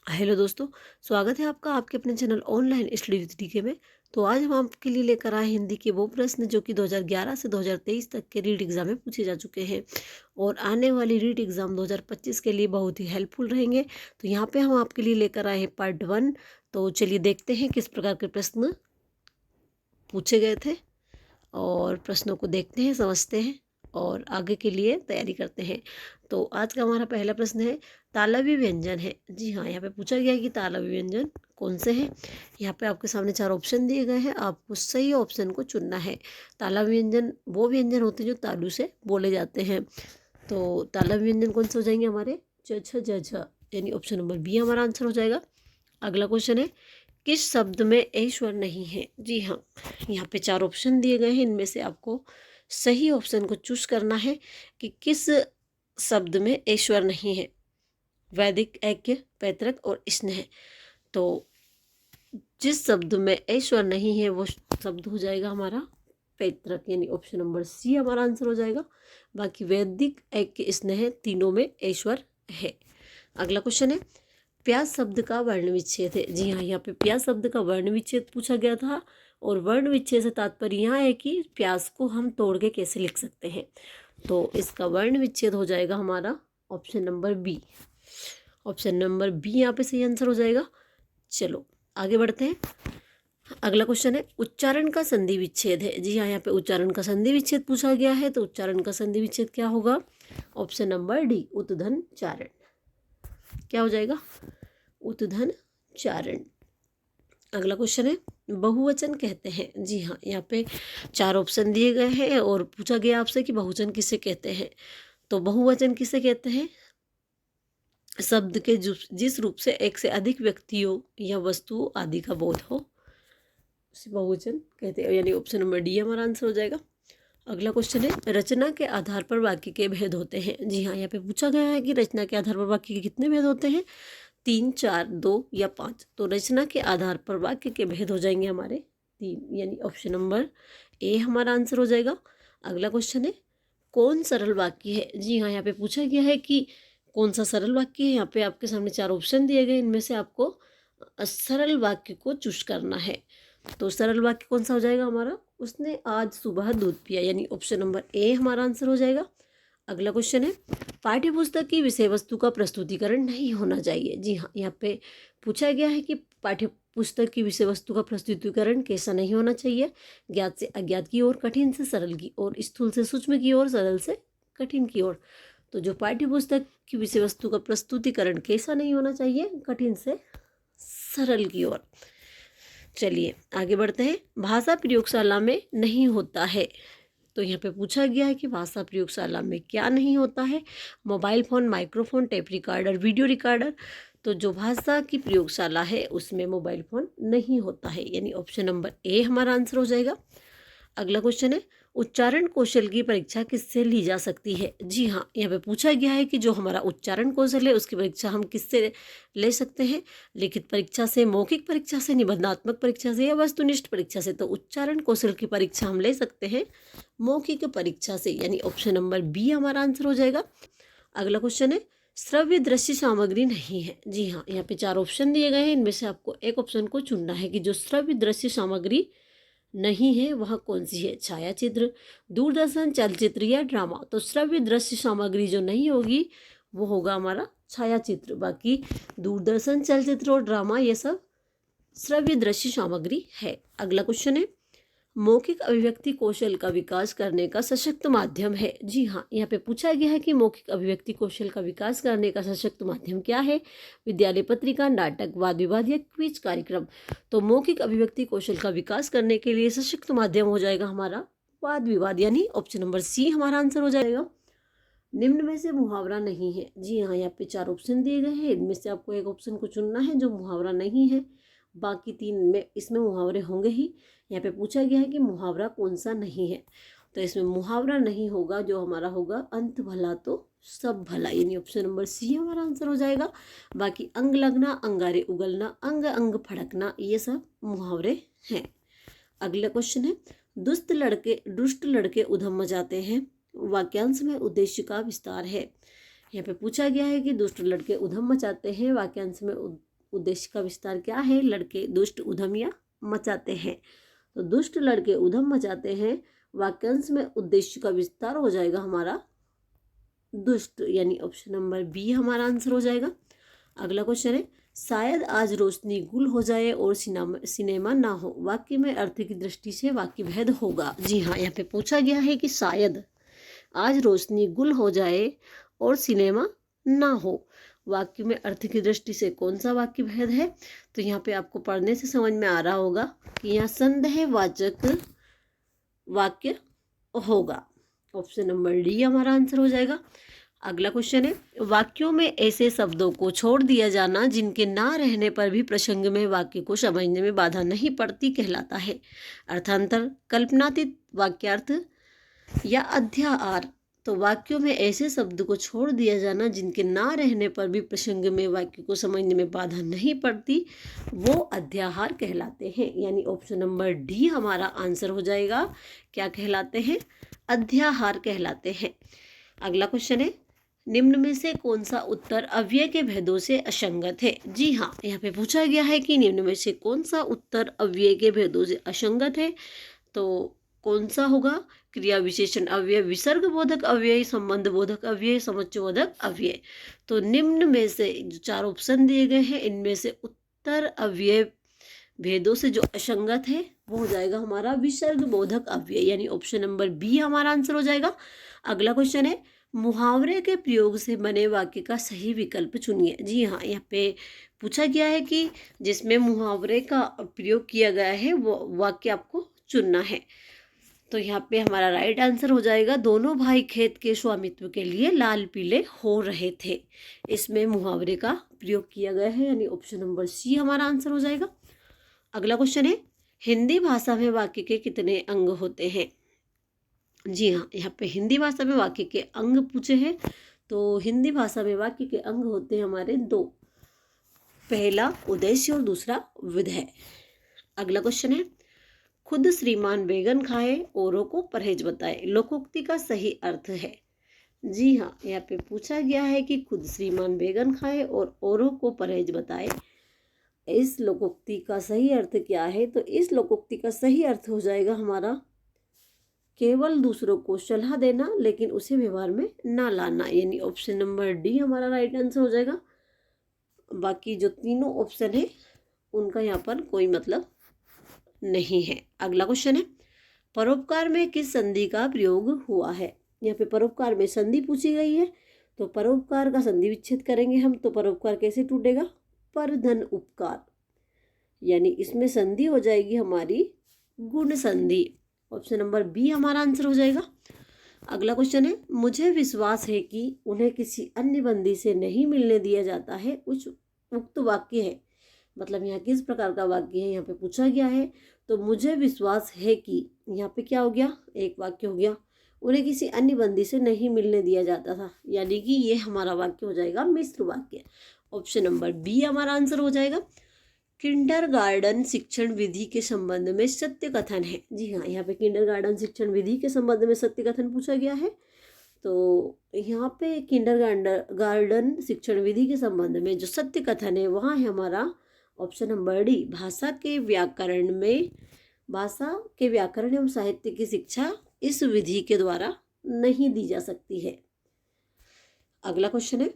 Hello दोस्तों, स्वागत है आपका आपके अपने channel online study with D K में। तो आज हम आपके लिए लेकर आए हिंदी के वो प्रश्न जो कि 2011 से 2023 तक के रीट एग्ज़ाम में पूछे जा चुके हैं और आने वाली रीट एग्ज़ाम 2025 के लिए बहुत ही हेल्पफुल रहेंगे। तो यहाँ पे हम आपके लिए लेकर आए हैं पार्ट 1। तो चलिए देखते हैं किस प्रकार के प्रश्न पूछे गए थे और प्रश्नों को देखते हैं, समझते हैं और आगे के लिए तैयारी करते हैं। तो आज का हमारा पहला प्रश्न है, तालव्य व्यंजन है। जी हाँ, यहाँ पे पूछा गया है कि तालव्य व्यंजन कौन से हैं। यहाँ पे आपके सामने 4 ऑप्शन दिए गए हैं, आपको सही ऑप्शन को चुनना है। तालव्य व्यंजन वो व्यंजन होते हैं जो तालु से बोले जाते हैं। तो तालव्य व्यंजन कौन से हो जाएंगे हमारे? च छ ज झ, यानी ऑप्शन नंबर बी हमारा आंसर हो जाएगा। अगला क्वेश्चन है, किस शब्द में ए स्वर नहीं है? जी हाँ, यहाँ पे 4 ऑप्शन दिए गए हैं, इनमें से आपको सही ऑप्शन को चूज करना है कि किस शब्द में ए स्वर नहीं है। वैदिक, ऐक्य, पैतृक और स्नेह। तो जिस शब्द में ए स्वर नहीं है वो शब्द हो जाएगा हमारा पैतृक, यानी ऑप्शन नंबर सी हमारा आंसर हो जाएगा। बाकी वैदिक, ऐक्य, स्नेह तीनों में ए स्वर है। अगला क्वेश्चन है, प्यास शब्द का वर्ण विच्छेद है। जी हाँ, यहाँ पे प्यास शब्द का वर्ण विच्छेद पूछा गया था और वर्ण विच्छेद से तात्पर्य यहाँ है कि प्यास को हम तोड़ के कैसे लिख सकते हैं। तो इसका वर्ण विच्छेद हो जाएगा हमारा option number B. Option number B यहाँ पे सही आंसर हो जाएगा। चलो आगे बढ़ते हैं। अगला क्वेश्चन है, उच्चारण का संधि विच्छेद है। जी हाँ, यहाँ पे उच्चारण का संधि विच्छेद पूछा गया है। तो उच्चारण का संधि विच्छेद क्या होगा? ऑप्शन नंबर डी, उद्दंड चारण। क्या हो जाएगा? उद्दंड चारण। अगला क्वेश्चन है, बहुवचन कहते हैं। जी हाँ, यहाँ पे 4 ऑप्शन दिए गए हैं और पूछा गया आपसे कि बहुवचन किसे कहते हैं। तो बहुवचन किसे कहते हैं? शब्द के जिस रूप से एक से अधिक व्यक्तियों या वस्तुओं आदि का बोध हो उसे बहुवचन कहते हैं, यानी ऑप्शन नंबर डी हमारा आंसर हो जाएगा। अगला क्वेश्चन है, रचना के आधार पर वाक्य के भेद होते हैं। जी हाँ, यहाँ पे पूछा गया है कि रचना के आधार पर वाक्य के कितने भेद होते हैं? 3, 4, 2 या 5। तो रचना के आधार पर वाक्य के भेद हो जाएंगे हमारे 3, यानी ऑप्शन नंबर ए हमारा आंसर हो जाएगा। अगला क्वेश्चन है, कौन सरल वाक्य है? जी हाँ, यहाँ पे पूछा गया है कि कौन सा सरल वाक्य है। यहाँ पे आपके सामने 4 ऑप्शन दिए गए, इनमें से आपको सरल वाक्य को चूज करना है। तो सरल वाक्य कौन सा हो जाएगा हमारा? उसने आज सुबह दूध पिया, यानी ऑप्शन नंबर ए हमारा आंसर हो जाएगा। अगला क्वेश्चन है, पाठ्य पुस्तक की विषय वस्तु का प्रस्तुतिकरण नहीं होना चाहिए। जी हाँ, यहाँ पे पूछा गया है कि पाठ्य पुस्तक की विषय वस्तु का प्रस्तुतिकरण कैसा नहीं होना चाहिए? ज्ञात से अज्ञात की ओर, कठिन से सरल की ओर, स्थूल से सूक्ष्म की ओर, सरल से कठिन की ओर। तो जो पाठ्य पुस्तक की विषय वस्तु का प्रस्तुतिकरण कैसा नहीं होना चाहिए? कठिन से सरल की ओर। चलिए आगे बढ़ते हैं। भाषा प्रयोगशाला में नहीं होता है। तो यहाँ पे पूछा गया है कि भाषा प्रयोगशाला में क्या नहीं होता है? Mobile phone, microphone, tape recorder, video recorder. तो जो भाषा की प्रयोगशाला है उसमें मोबाइल फ़ोन नहीं होता है, यानी ऑप्शन नंबर ए हमारा आंसर हो जाएगा। अगला क्वेश्चन है, उच्चारण कौशल की परीक्षा किससे ली जा सकती है? जी हाँ, यहाँ पे पूछा गया है कि जो हमारा उच्चारण कौशल है उसकी परीक्षा हम किससे ले सकते हैं? लिखित परीक्षा से, मौखिक परीक्षा से, निबंधात्मक परीक्षा से या वस्तुनिष्ठ परीक्षा से? तो उच्चारण कौशल की परीक्षा हम ले सकते हैं मौखिक परीक्षा से, यानी ऑप्शन नंबर बी हमारा आंसर हो जाएगा। अगला क्वेश्चन है, श्रव्य दृश्य सामग्री नहीं है। जी हाँ, यहाँ पे 4 ऑप्शन दिए गए हैं, इनमें से आपको एक ऑप्शन को चुनना है कि जो श्रव्य दृश्य सामग्री नहीं है वह कौन सी है? छायाचित्र, दूरदर्शन, चलचित्र या ड्रामा। तो श्रव्य दृश्य सामग्री जो नहीं होगी वो होगा हमारा छायाचित्र। बाकी दूरदर्शन, चलचित्र और ड्रामा ये सब श्रव्य दृश्य सामग्री है। अगला क्वेश्चन है, मौखिक अभिव्यक्ति कौशल का विकास करने का सशक्त माध्यम है। जी हाँ, यहाँ पे पूछा गया है कि मौखिक अभिव्यक्ति कौशल का विकास करने का सशक्त माध्यम क्या है? विद्यालय पत्रिका, नाटक, वाद विवाद या क्विज कार्यक्रम। तो मौखिक अभिव्यक्ति कौशल का विकास करने के लिए सशक्त माध्यम हो जाएगा हमारा वाद विवाद, यानी ऑप्शन नंबर सी हमारा आंसर हो जाएगा। निम्न में से मुहावरा नहीं है। जी हाँ, यहाँ पे 4 ऑप्शन दिए गए हैं, इनमें से आपको एक ऑप्शन को चुनना है जो मुहावरा नहीं है। बाकी 3 में इसमें मुहावरे होंगे ही। यहाँ पे पूछा गया है कि मुहावरा कौन सा नहीं है। तो इसमें मुहावरा नहीं होगा, जो हमारा होगा अंत भला तो सब भला, यानी ऑप्शन नंबर सी हमारा आंसर हो जाएगा। बाकी अंग लगना, अंगारे उगलना, अंग अंग फड़कना, ये सब मुहावरे हैं। अगला क्वेश्चन है, दुष्ट लड़के उधम मचाते हैं। वाक्यांश में उद्देश्य का विस्तार है। यहाँ पे पूछा गया है कि दुष्ट लड़के उधम मचाते हैं, वाक्यांश में उद्देश्य का विस्तार क्या है? लड़के दुष्ट उद्यम या मचाते हैं। तो दुष्ट लड़के उद्यम मचाते हैं, वाक्यांश में उद्देश्य का विस्तार हो जाएगा हमारा दुष्ट, यानी ऑप्शन नंबर बी हमारा आंसर हो जाएगा। अगला क्वेश्चन है, शायद आज रोशनी गुल हो जाए और सिनेमा ना हो, वाक्य में अर्थ की दृष्टि से वाक्य भेद होगा। जी हाँ, यहाँ पे पूछा गया है कि शायद आज रोशनी गुल हो जाए और सिनेमा ना हो, वाक्य में अर्थ की दृष्टि से कौन सा वाक्य भेद है? तो यहाँ पे आपको पढ़ने से समझ में आ रहा होगा कि यहाँ संदेहवाचक वाक्य होगा। ऑप्शन नंबर डी हमारा आंसर हो जाएगा। अगला क्वेश्चन है, वाक्यों में ऐसे शब्दों को छोड़ दिया जाना जिनके ना रहने पर भी प्रसंग में वाक्य को समझने में बाधा नहीं पड़ती कहलाता है। अर्थांतर, कल्पनातीत वाक्यार्थ या अध्याहार। तो वाक्यों में ऐसे शब्द को छोड़ दिया जाना जिनके ना रहने पर भी प्रसंग में वाक्य को समझने में बाधा नहीं पड़ती, वो अध्याहार कहलाते हैं। यानी ऑप्शन नंबर डी हमारा आंसर हो जाएगा। क्या कहलाते हैं? अध्याहार कहलाते हैं। अगला क्वेश्चन है, निम्न में से कौन सा उत्तर अव्यय के भेदों से असंगत है? जी हाँ, यहाँ पे पूछा गया है कि निम्न में से कौन सा उत्तर अव्यय के भेदों से असंगत है। तो कौन सा होगा? क्रिया विशेषण अव्यय, विसर्ग बोधक अव्यय, संबंध बोधक अव्यय, समुच्चय अव्यय। तो निम्न में से जो चार ऑप्शन दिए गए हैं, इनमें से उत्तर अव्यय भेदों से जो असंगत है वो हो जाएगा हमारा विसर्ग बोधक अव्यय, यानी ऑप्शन नंबर बी हमारा आंसर हो जाएगा। अगला क्वेश्चन है, मुहावरे के प्रयोग से बने वाक्य का सही विकल्प चुनिए। जी हाँ, यहाँ पे पूछा गया है कि जिसमें मुहावरे का प्रयोग किया गया है वो वाक्य आपको चुनना है। तो यहाँ पे हमारा राइट आंसर हो जाएगा, दोनों भाई खेत के स्वामित्व के लिए लाल पीले हो रहे थे। इसमें मुहावरे का प्रयोग किया गया है, यानी ऑप्शन नंबर सी हमारा आंसर हो जाएगा। अगला क्वेश्चन है, हिंदी भाषा में वाक्य के कितने अंग होते हैं? जी हाँ, यहाँ पे हिंदी भाषा में वाक्य के अंग पूछे हैं। तो हिंदी भाषा में वाक्य के अंग होते हैं हमारे दो, पहला उद्देश्य और दूसरा विधेय। अगला क्वेश्चन है, खुद श्रीमान बैगन खाए औरों को परहेज बताए, लोकोक्ति का सही अर्थ है? जी हाँ, यहाँ पे पूछा गया है कि खुद श्रीमान बैगन खाए और औरों को परहेज बताए, इस लोकोक्ति का सही अर्थ क्या है? तो इस लोकोक्ति का सही अर्थ हो जाएगा हमारा केवल दूसरों को सलाह देना लेकिन उसे व्यवहार में ना लाना, यानी ऑप्शन नंबर डी हमारा राइट आंसर हो जाएगा। बाकी जो तीनों ऑप्शन है उनका यहाँ पर कोई मतलब नहीं है। अगला क्वेश्चन है, परोपकार में किस संधि का प्रयोग हुआ है? यहाँ पे परोपकार में संधि पूछी गई है, तो परोपकार का संधि विच्छेद करेंगे हम, तो परोपकार कैसे टूटेगा? पर धन उपकार, यानी इसमें संधि हो जाएगी हमारी गुण संधि। ऑप्शन नंबर बी हमारा आंसर हो जाएगा। अगला क्वेश्चन है, मुझे विश्वास है कि उन्हें किसी अन्य बंदी से नहीं मिलने दिया जाता है, उक्त वाक्य है। मतलब यहाँ किस प्रकार का वाक्य है यहाँ पे पूछा गया है। तो मुझे विश्वास है कि, यहाँ पे क्या हो गया? एक वाक्य हो गया, उन्हें किसी अन्य बंदी से नहीं मिलने दिया जाता था, यानी कि ये हमारा वाक्य हो जाएगा मिश्र वाक्य। ऑप्शन नंबर बी हमारा आंसर हो जाएगा। किंडरगार्टन शिक्षण विधि के संबंध में सत्य कथन है। जी हाँ, यहाँ पे किंडरगार्टन शिक्षण विधि के संबंध में सत्य कथन पूछा गया है। तो यहाँ पे किंडरगार्टन शिक्षण विधि के संबंध में जो सत्य कथन है वहाँ है हमारा ऑप्शन नंबर डी, भाषा के व्याकरण एवं साहित्य की शिक्षा इस विधि के द्वारा नहीं दी जा सकती है। अगला क्वेश्चन है,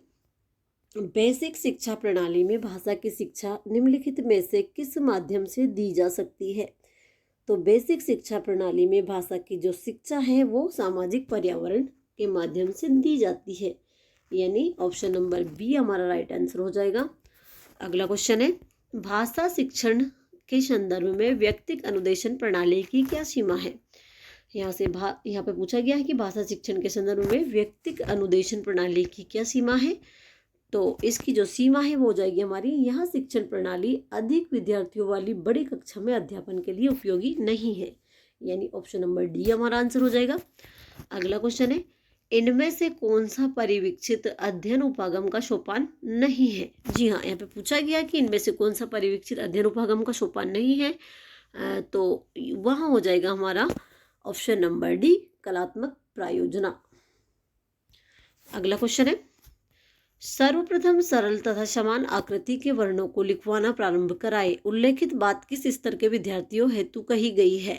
बेसिक शिक्षा प्रणाली में भाषा की शिक्षा निम्नलिखित में से किस माध्यम से दी जा सकती है? तो बेसिक शिक्षा प्रणाली में भाषा की जो शिक्षा है वो सामाजिक पर्यावरण के माध्यम से दी जाती है, यानी ऑप्शन नंबर बी हमारा राइट आंसर हो जाएगा। अगला क्वेश्चन है, भाषा शिक्षण के संदर्भ में व्यक्तिक अनुदेशन प्रणाली की क्या सीमा है? यहाँ पे पूछा गया है कि भाषा शिक्षण के संदर्भ में व्यक्तिक अनुदेशन प्रणाली की क्या सीमा है? तो इसकी जो सीमा है वो हो जाएगी हमारी, यहाँ शिक्षण प्रणाली अधिक विद्यार्थियों वाली बड़ी कक्षा में अध्यापन के लिए उपयोगी नहीं है, यानी ऑप्शन नंबर डी हमारा आंसर हो जाएगा। अगला क्वेश्चन है, इनमें से कौन सा परिवीक्षित अध्ययन उपागम का सोपान नहीं है? जी हाँ, यहाँ पे पूछा गया कि इनमें से कौन सा परिवीक्षित अध्ययन उपागम का सोपान नहीं है, तो वहाँ हो जाएगा हमारा ऑप्शन नंबर डी, कलात्मक प्रायोजना। अगला क्वेश्चन है, सर्वप्रथम सरल तथा समान आकृति के वर्णों को लिखवाना प्रारंभ कराए। उल्लेखित बात किस स्तर के विद्यार्थियों हेतु कही गई है?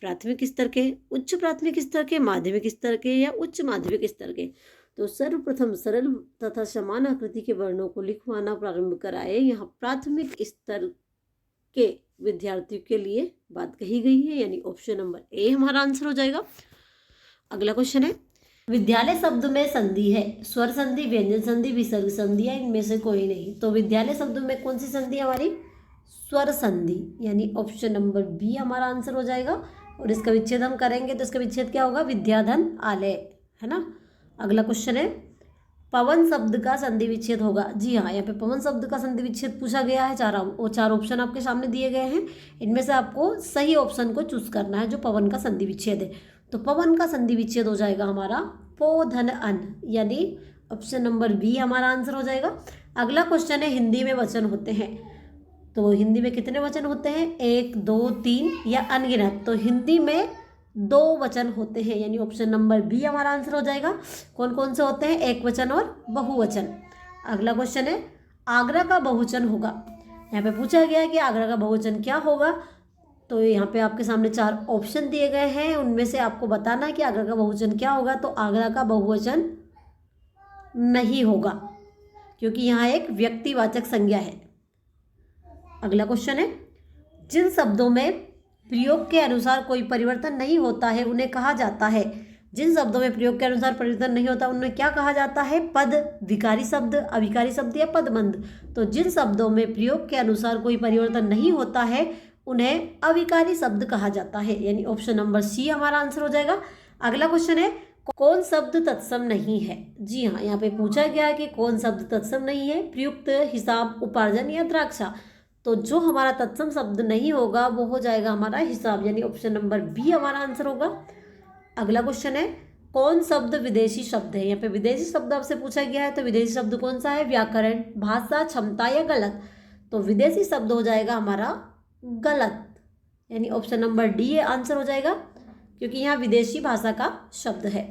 प्राथमिक स्तर के, उच्च प्राथमिक स्तर के, माध्यमिक स्तर के या उच्च माध्यमिक स्तर के? तो सर्वप्रथम सरल तथा समान आकृति के वर्णों को लिखवाना प्रारंभ कराए, यहाँ प्राथमिक स्तर के विद्यार्थियों के लिए बात कही गई है, यानी ऑप्शन नंबर ए हमारा आंसर हो जाएगा। अगला क्वेश्चन है, विद्यालय शब्द में संधि है, स्वर संधि, व्यंजन संधि, विसर्ग संधि या इनमें से कोई नहीं? तो विद्यालय शब्द में कौन सी संधि है हमारी? स्वर संधि, यानी ऑप्शन नंबर बी हमारा आंसर हो जाएगा। और इसका विच्छेद हम करेंगे तो इसका विच्छेद क्या होगा? विद्याधन आलय, है ना। अगला क्वेश्चन है, पवन शब्द का संधि विच्छेद होगा। जी हाँ, यहाँ पे पवन शब्द का संधि विच्छेद पूछा गया है। चार ऑप्शन आपके सामने दिए गए हैं, इनमें से आपको सही ऑप्शन को चूज करना है जो पवन का संधि विच्छेद है। तो पवन का संधि विच्छेद हो जाएगा हमारा पो धन अन, यानी ऑप्शन नंबर बी हमारा आंसर हो जाएगा। अगला क्वेश्चन है, हिंदी में वचन होते हैं, तो हिंदी में कितने वचन होते हैं? 1, 2, 3 या अनगिनत? तो हिंदी में 2 वचन होते हैं, यानी ऑप्शन नंबर बी हमारा आंसर हो जाएगा। कौन कौन से होते हैं? एक वचन और बहुवचन। अगला क्वेश्चन है, आगरा का बहुवचन होगा। यहाँ पे पूछा गया है कि आगरा का बहुवचन क्या होगा। तो यहाँ पे आपके सामने 4 ऑप्शन दिए गए हैं, उनमें से आपको बताना है कि आगरा का बहुवचन क्या होगा। तो आगरा का बहुवचन नहीं होगा, क्योंकि यहाँ एक व्यक्तिवाचक संज्ञा है। अगला क्वेश्चन है, जिन शब्दों में प्रयोग के अनुसार कोई परिवर्तन नहीं होता है उन्हें कहा जाता है। जिन शब्दों में प्रयोग के अनुसार परिवर्तन नहीं होता उन्हें क्या कहा जाता है? पद, विकारी शब्द, अविकारी शब्द या पदबंध? तो जिन शब्दों में प्रयोग के अनुसार कोई परिवर्तन नहीं होता है उन्हें अविकारी शब्द कहा जाता है, यानी ऑप्शन नंबर सी हमारा आंसर हो जाएगा। अगला क्वेश्चन है, कौन शब्द तत्सम नहीं है? जी हाँ, यहाँ पे पूछा गया है कि कौन शब्द तत्सम नहीं है? प्रयुक्त, हिसाब, उपार्जन या द्राक्षा? तो जो हमारा तत्सम शब्द नहीं होगा वो हो जाएगा हमारा हिसाब, यानी ऑप्शन नंबर बी हमारा आंसर होगा। अगला क्वेश्चन है, कौन शब्द विदेशी शब्द है? यहाँ पे विदेशी शब्द आपसे पूछा गया है, तो विदेशी शब्द कौन सा है? व्याकरण, भाषा, क्षमता या गलत? तो विदेशी शब्द हो जाएगा हमारा गलत, यानी ऑप्शन नंबर डी आंसर हो जाएगा, क्योंकि यहाँ विदेशी भाषा का शब्द है।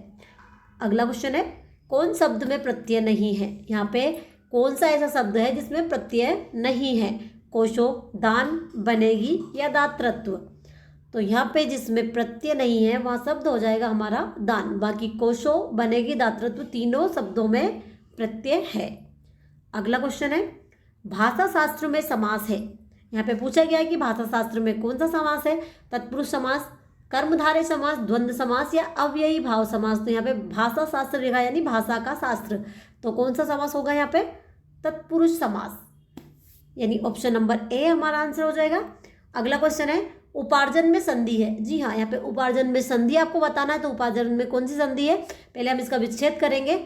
अगला क्वेश्चन है, कौन शब्द में प्रत्यय नहीं है? यहाँ पे कौन सा ऐसा शब्द है जिसमें प्रत्यय नहीं है? कोशो, दान, बनेगी या दातृत्व? तो यहाँ पे जिसमें प्रत्यय नहीं है वहाँ शब्द हो जाएगा हमारा दान। बाकी कोशो, बनेगी, दातृत्व तीनों शब्दों में प्रत्यय है। अगला क्वेश्चन है, भाषा शास्त्र में समास है। यहाँ पे पूछा गया है कि भाषा शास्त्र में कौन सा समास है? तत्पुरुष समास, कर्मधारय समास, द्वंद्व समास या अव्ययी भाव समास? तो यहाँ पे भाषा शास्त्र लिखा है, यानी भाषा का शास्त्र, तो कौन सा समास होगा यहाँ पे? तत्पुरुष समास, यानी ऑप्शन नंबर ए हमारा आंसर हो जाएगा। अगला क्वेश्चन है, उपार्जन में संधि है। जी हाँ, यहाँ पे उपार्जन में संधि आपको बताना है, तो उपार्जन में कौन सी संधि है? पहले हम इसका विच्छेद करेंगे।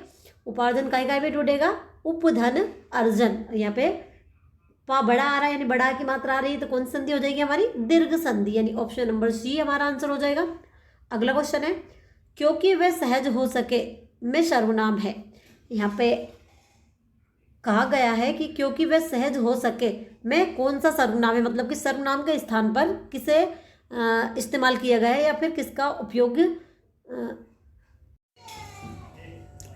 उपार्जन काय में टूटेगा? उपधन अर्जन। यहाँ पे पा बड़ा आ रहा है, यानी बड़ा की मात्रा आ रही है, तो कौन सी संधि हो जाएगी हमारी? दीर्घ संधि, यानी ऑप्शन नंबर सी हमारा आंसर हो जाएगा। अगला क्वेश्चन है, क्योंकि वह सहज हो सके में सर्वनाम है। यहाँ पे कहा गया है कि क्योंकि वह सहज हो सके में कौन सा सर्वनाम है, मतलब कि सर्वनाम के स्थान पर किसे इस्तेमाल किया गया है या फिर किसका उपयोग।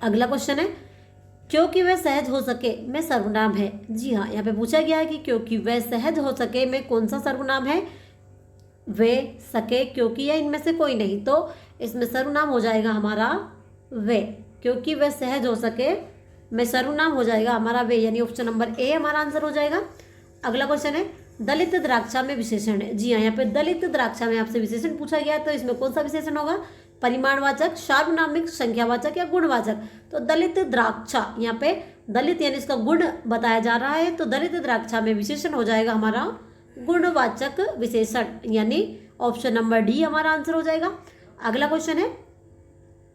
अगला क्वेश्चन है, क्योंकि वह सहज हो सके में सर्वनाम है। जी हाँ, यहाँ पे पूछा गया है कि क्योंकि वह सहज हो सके में कौन सा सर्वनाम है? वे, सके, क्योंकि या इनमें से कोई नहीं? तो इसमें सर्वनाम हो जाएगा हमारा वे। क्योंकि वह सहज हो सके में सर्वनाम हो जाएगा हमारा वे, यानी ऑप्शन नंबर ए हमारा आंसर हो जाएगा। अगला क्वेश्चन है, दलित द्राक्षा में विशेषण है। जी हाँ, यहाँ पे दलित द्राक्षा में आपसे विशेषण पूछा गया है, तो इसमें कौन सा विशेषण होगा? परिमाणवाचक, सार्वनामिक, संख्यावाचक या गुणवाचक? तो दलित द्राक्षा, यहाँ पे दलित यानी इसका गुण बताया जा रहा है, तो दलित द्राक्षा में विशेषण हो जाएगा हमारा गुणवाचक विशेषण, यानी ऑप्शन नंबर डी हमारा आंसर हो जाएगा। अगला क्वेश्चन है,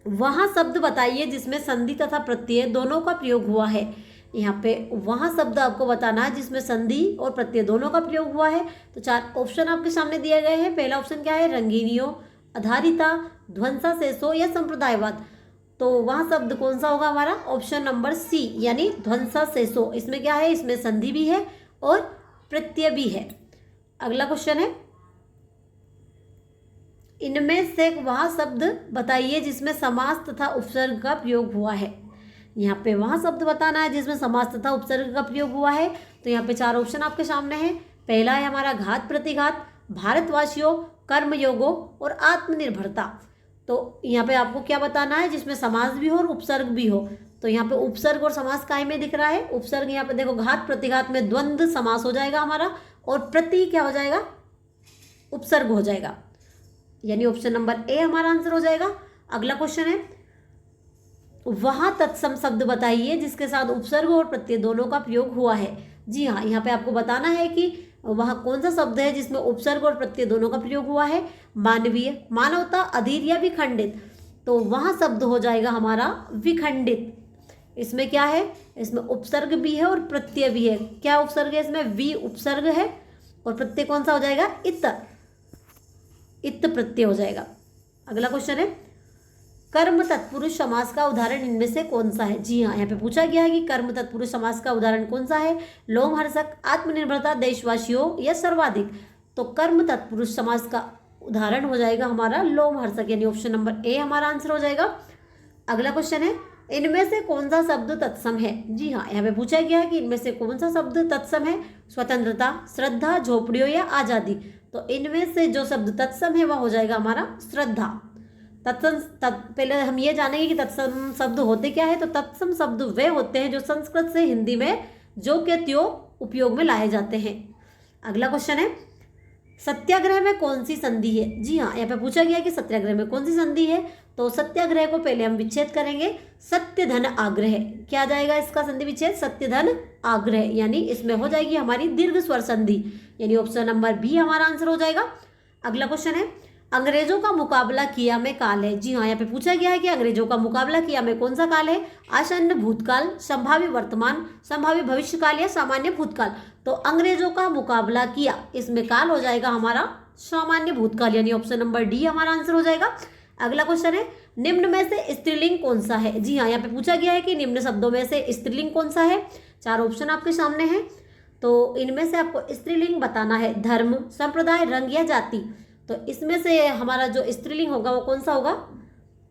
वहाँ शब्द बताइए जिसमें संधि तथा प्रत्यय दोनों का प्रयोग हुआ है। यहाँ पे वहाँ शब्द आपको बताना है जिसमें संधि और प्रत्यय दोनों का प्रयोग हुआ है। तो 4 ऑप्शन आपके सामने दिए गए हैं। पहला ऑप्शन क्या है? रंगीनियों, आधारिता, ध्वंसाशेषो या संप्रदायवाद? तो वहाँ शब्द कौन सा होगा हमारा? ऑप्शन नंबर सी, यानी ध्वंसाशेषो। इसमें क्या है? इसमें संधि भी है और प्रत्यय भी है। अगला क्वेश्चन है, इनमें से वह शब्द बताइए जिसमें समास तथा उपसर्ग का प्रयोग हुआ है। यहाँ पे वहाँ शब्द बताना है जिसमें समास तथा उपसर्ग का प्रयोग हुआ है। तो यहाँ पे 4 ऑप्शन आपके सामने हैं। पहला है हमारा घात प्रतिघात, भारतवासियों, कर्मयोगों और आत्मनिर्भरता। तो यहाँ पे आपको क्या बताना है जिसमें समास भी हो और उपसर्ग भी हो। तो यहाँ पे उपसर्ग और समास काय में दिख रहा है। उपसर्ग यहाँ पे देखो घात प्रतिघात में द्वंद्व समास हो जाएगा हमारा, और प्रति क्या हो जाएगा, उपसर्ग हो जाएगा, यानी ऑप्शन नंबर ए हमारा आंसर हो जाएगा। अगला क्वेश्चन है, वहां तत्सम शब्द बताइए जिसके साथ उपसर्ग और प्रत्यय दोनों का प्रयोग हुआ है। जी हाँ, यहाँ पे आपको बताना है कि वहाँ कौन सा शब्द है जिसमें उपसर्ग और प्रत्यय दोनों का प्रयोग हुआ है। मानवीय, मानवता, अधीर या विखंडित। तो वहाँ शब्द हो जाएगा हमारा विखंडित। इसमें क्या है, इसमें उपसर्ग भी है और प्रत्यय भी है। क्या उपसर्ग है इसमें, वी उपसर्ग है, और प्रत्यय कौन सा हो जाएगा, इत, इत प्रत्यय हो जाएगा। अगला क्वेश्चन है, कर्म तत्पुरुष समास का उदाहरण इनमें से कौन सा है। जी हाँ, यहाँ पे पूछा गया है कि कर्म तत्पुरुष समास का उदाहरण कौन सा है। लोमहर्षक, आत्मनिर्भरता, देशवासियों या सर्वाधिक। तो कर्म तत्पुरुष समास का उदाहरण हो जाएगा हमारा लोमहर्षक, यानी ऑप्शन नंबर ए हमारा आंसर हो जाएगा। अगला क्वेश्चन है, इनमें से कौन सा शब्द तत्सम है। जी हाँ, यहाँ पे पूछा गया है कि इनमें से कौन सा शब्द तत्सम है। स्वतंत्रता, श्रद्धा, झोपड़ियों या आजादी। तो इनमें से जो शब्द तत्सम है वह हो जाएगा हमारा श्रद्धा। तत्सम पहले हम ये जानेंगे कि तत्सम शब्द होते क्या है। तो तत्सम शब्द वे होते हैं जो संस्कृत से हिंदी में जो के त्यों उपयोग में लाए जाते हैं। अगला क्वेश्चन है, सत्याग्रह में कौन सी संधि है। जी हाँ, यहाँ पे पूछा गया है कि सत्याग्रह में कौन सी संधि है। तो सत्याग्रह को पहले हम विच्छेद करेंगे, सत्य धन आग्रह। क्या आ जाएगा इसका संधि विच्छेद, सत्य धन आग्रह, यानी इसमें हो जाएगी हमारी दीर्घ स्वर संधि, यानी ऑप्शन नंबर बी हमारा आंसर हो जाएगा। अगला क्वेश्चन है, अंग्रेजों का मुकाबला किया में काल है। जी हाँ, यहाँ पे पूछा गया है कि अंग्रेजों का मुकाबला किया में कौन सा काल है। आसन्न भूतकाल, संभाव्य वर्तमान, संभाव्य भविष्यकाल या सामान्य भूतकाल। तो अंग्रेजों का मुकाबला किया, इसमें काल हो जाएगा हमारा सामान्य भूतकाल, यानी ऑप्शन नंबर डी हमारा आंसर हो जाएगा। अगला क्वेश्चन है, निम्न में से स्त्रीलिंग कौन सा है। जी हाँ, यहाँ पे पूछा गया है कि निम्न शब्दों में से स्त्रीलिंग कौन सा है। 4 ऑप्शन आपके सामने हैं। तो इनमें से आपको स्त्रीलिंग बताना है, धर्म, संप्रदाय, रंग या जाति। तो इसमें से हमारा जो स्त्रीलिंग होगा वो कौन सा होगा,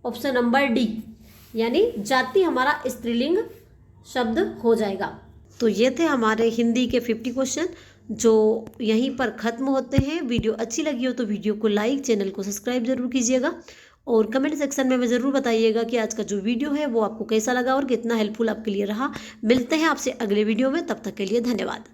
ऑप्शन नंबर डी, यानी जाति हमारा स्त्रीलिंग शब्द हो जाएगा। तो ये थे हमारे हिंदी के 50 क्वेश्चन जो यहीं पर ख़त्म होते हैं। वीडियो अच्छी लगी हो तो वीडियो को लाइक, चैनल को सब्सक्राइब जरूर कीजिएगा, और कमेंट सेक्शन में ज़रूर बताइएगा कि आज का जो वीडियो है वो आपको कैसा लगा और कितना हेल्पफुल आपके लिए रहा। मिलते हैं आपसे अगले वीडियो में, तब तक के लिए धन्यवाद।